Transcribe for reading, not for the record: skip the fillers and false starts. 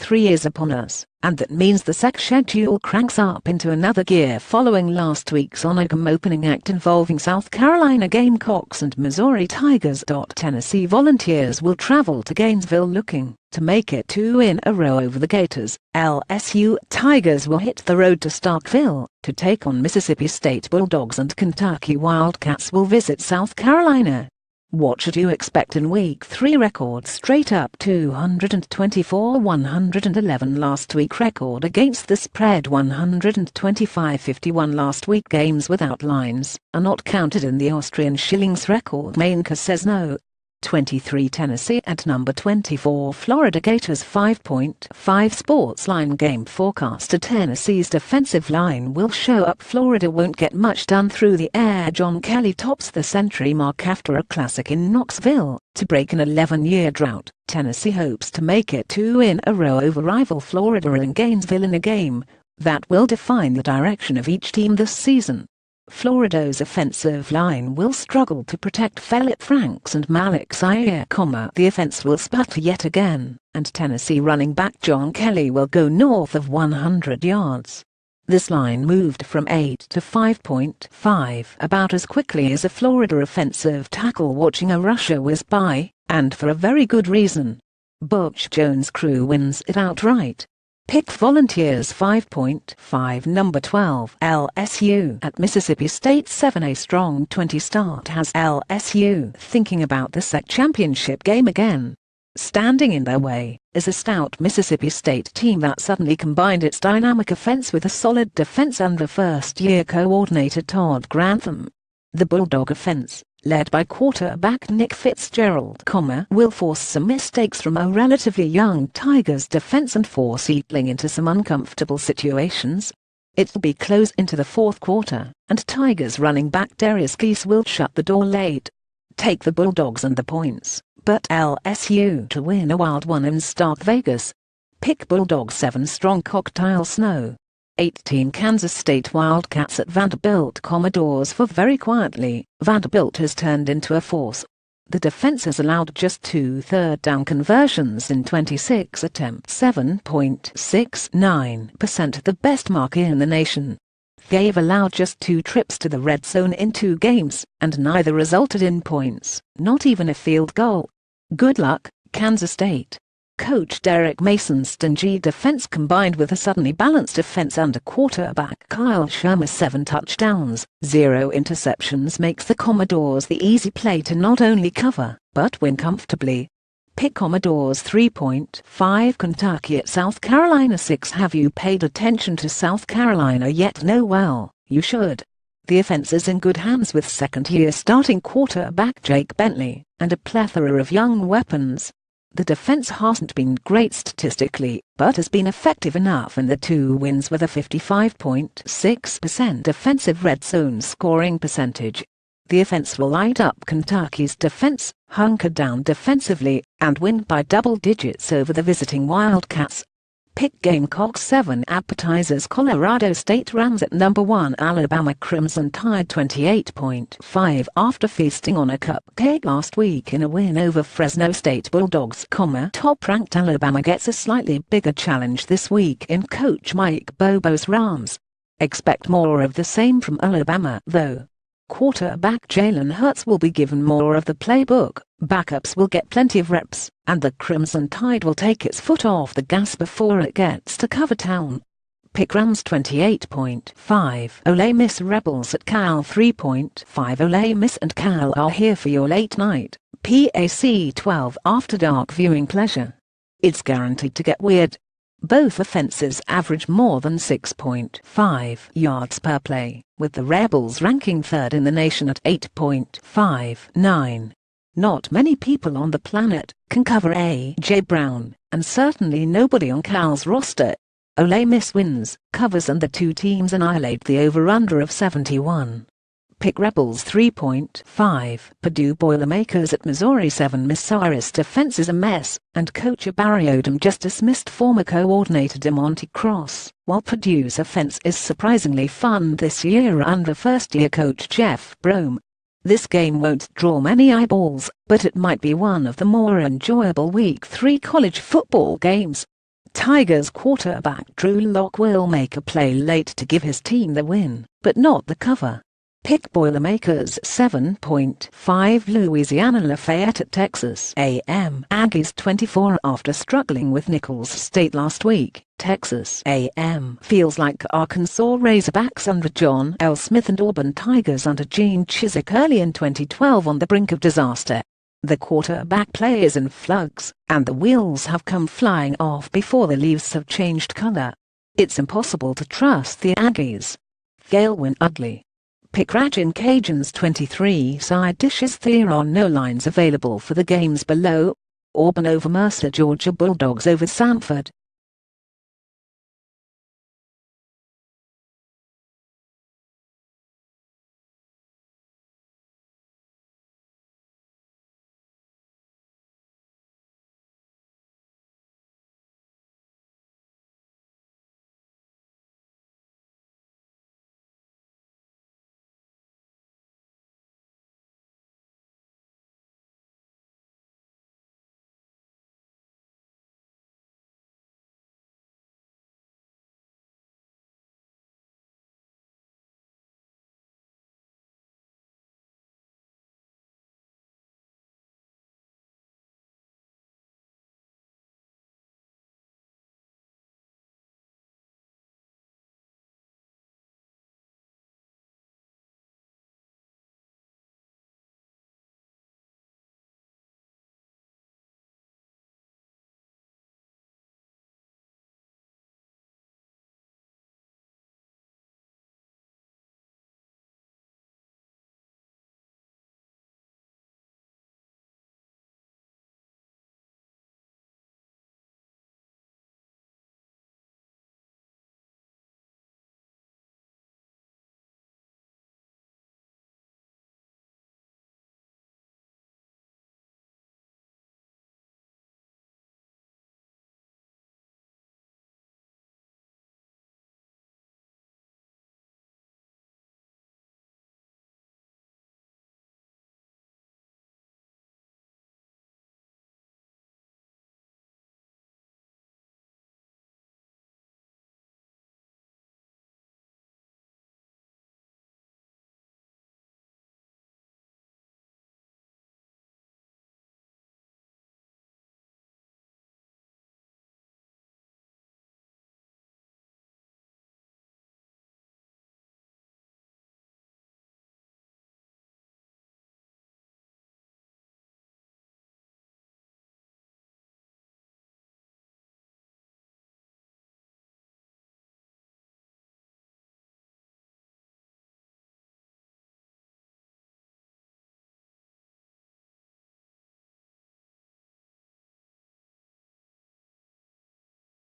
3 is upon us, and that means the SEC schedule cranks up into another gear following last week's on-a-game opening act involving South Carolina Gamecocks and Missouri Tigers. Tennessee Volunteers will travel to Gainesville looking to make it 2 in a row over the Gators. LSU Tigers will hit the road to Starkville to take on Mississippi State Bulldogs, and Kentucky Wildcats will visit South Carolina. What should you expect in Week 3? Record straight up 224-111 last week. Record against the spread 125-51 last week. Games without lines are not counted in the Austrian shillings record. Mainka says no. 23 Tennessee at number 24 Florida Gators 5.5 Sportsline game forecaster. Tennessee's defensive line will show up. Florida won't get much done through the air. John Kelly tops the century mark after a classic in Knoxville to break an 11-year drought. Tennessee hopes to make it 2 in a row over rival Florida in Gainesville in a game that will define the direction of each team this season. Florida's offensive line will struggle to protect Phillip Franks and Malik Zaire, the offense will sputter yet again, and Tennessee running back John Kelly will go north of 100 yards. This line moved from 8 to 5.5 about as quickly as a Florida offensive tackle watching a rusher whiz by, and for a very good reason. Butch Jones' crew wins it outright. Pick Volunteers 5.5. Number 12 LSU at Mississippi State 7. A strong 20 start has LSU thinking about the SEC championship game again. Standing in their way is a stout Mississippi State team that suddenly combined its dynamic offense with a solid defense under first-year coordinator Todd Grantham. The Bulldog offense, led by quarterback Nick Fitzgerald, will force some mistakes from a relatively young Tigers defense and force Eatling into some uncomfortable situations. It'll be close into the fourth quarter, and Tigers running back Darius Geese will shut the door late. Take the Bulldogs and the points, but LSU to win a wild one in Stark Vegas. Pick Bulldogs 7. Strong Cocktail Snow. 18 Kansas State Wildcats at Vanderbilt Commodores for very quietly. Vanderbilt has turned into a force. The defense has allowed just 2 third-down conversions in 26 attempts, 7.69%, the best mark in the nation. They've allowed just 2 trips to the red zone in 2 games, and neither resulted in points, not even a field goal. Good luck, Kansas State. Coach Derek Mason's stingy defense combined with a suddenly balanced offense under quarterback Kyle Shermer's 7 touchdowns, 0 interceptions makes the Commodores the easy play to not only cover, but win comfortably. Pick Commodores 3.5. Kentucky at South Carolina 6. Have you paid attention to South Carolina yet? No, well, you should. The offense is in good hands with second-year starting quarterback Jake Bentley, and a plethora of young weapons. The defense hasn't been great statistically, but has been effective enough in the 2 wins with a 55.6% defensive red zone scoring percentage. The offense will light up Kentucky's defense, hunker down defensively, and win by double digits over the visiting Wildcats. Pick Gamecocks 7. Appetizers. Colorado State runs at number 1 Alabama Crimson Tide 28.5 after feasting on a cupcake last week in a win over Fresno State Bulldogs, top-ranked Alabama gets a slightly bigger challenge this week in Coach Mike Bobo's Rams. Expect more of the same from Alabama, though. Quarterback Jalen Hurts will be given more of the playbook, backups will get plenty of reps, and the Crimson Tide will take its foot off the gas before it gets to Cover Town. Pick Rams 28.5. Ole Miss Rebels at Cal 3.5. Ole Miss and Cal are here for your late night, PAC 12 after dark viewing pleasure. It's guaranteed to get weird. Both offenses average more than 6.5 yards per play, with the Rebels ranking 3rd in the nation at 8.59. Not many people on the planet can cover A.J. Brown, and certainly nobody on Cal's roster. Ole Miss wins, covers, and the 2 teams annihilate the over-under of 71. Pick Rebels 3.5. Purdue Boilermakers at Missouri 7. Missouri's defense is a mess, and coach Barry Odom just dismissed former coordinator DeMonte Cross, while Purdue's offense is surprisingly fun this year under first-year coach Jeff Brom. This game won't draw many eyeballs, but it might be one of the more enjoyable Week 3 college football games. Tigers quarterback Drew Lock will make a play late to give his team the win, but not the cover. Pick Boilermakers 7.5 Louisiana Lafayette at Texas A&M Aggies 24. After struggling with Nicholls State last week, Texas A&M feels like Arkansas Razorbacks under John L. Smith and Auburn Tigers under Gene Chizik early in 2012 on the brink of disaster. The quarterback play is in flux, and the wheels have come flying off before the leaves have changed color. It's impossible to trust the Aggies. Gale win ugly. Pick Ragin' Cajuns 23 side dishes. There are no lines available for the games below. Auburn over Mercer, Georgia Bulldogs over Samford,